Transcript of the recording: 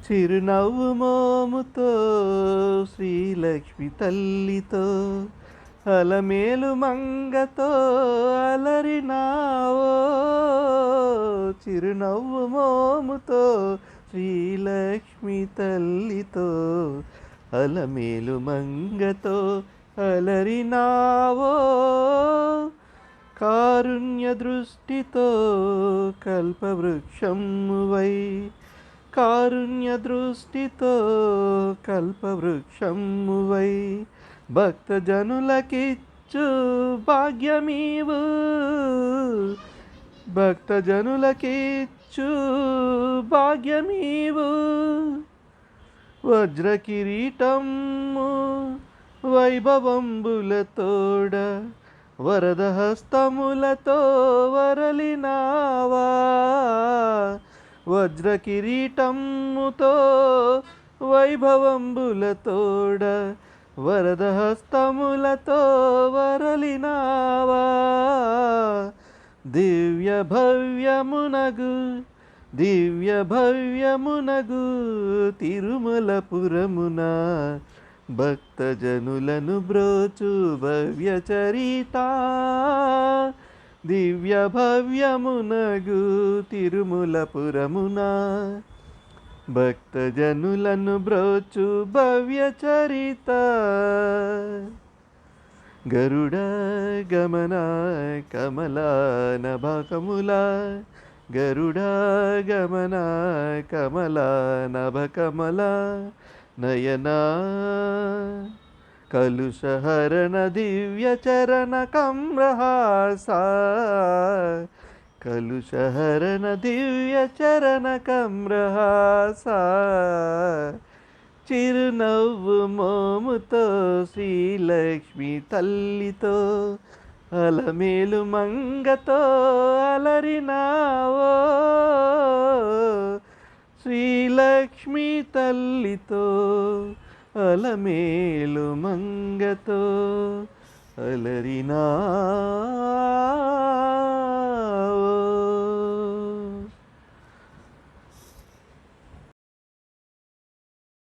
చిరునవ్వు మోముతో శ్రీలక్ష్మి తల్లితో అలమేలు మంగతో అలరినావో. చిరునవ్వు మోముతో శ్రీలక్ష్మి తల్లితో అలమేలు మంగతో అలరినావో. కారుణ్య దృష్టితో కల్పవృక్షమువై, కారుణ్య దృష్టితో కల్పవృక్షమువై భక్తజనులకిచ్చు భాగ్యమీవు, భక్తజనులకిచ్చు భాగ్యమీవు. వజ్రకిరీటము వైభవంబులతోడ వరద హస్తములతో వరలినావా. వజ్రకిరీటముతో వైభవంబులతోడ వరద హస్తములతో వరలినావా. దివ్య భవ్యమునగు, దివ్య భవ్యమునగు తిరుమలపురమున భక్తజనులను బ్రోచు భవ్య చరిత. దివ్య భవ్యమునగు తిరుమలపురమున భక్తజనులను బ్రోచు భవ్య చరిత. గరుడ గమన కమల నభకముల, గరుడ గమన కమల నభకమల నయనా కలుషహరణ దివ్య చరణ కమ్రహాస. కలుషహరణ దివ్య చరణ కమ్రహాస. చిరునవ్వు మోముతో శ్రీలక్ష్మి తల్లితో అలమేలు మంగతో అలరినావో. శ్రీలక్ష్మి తల్లితో అలమేలు మంగతో అలరినా.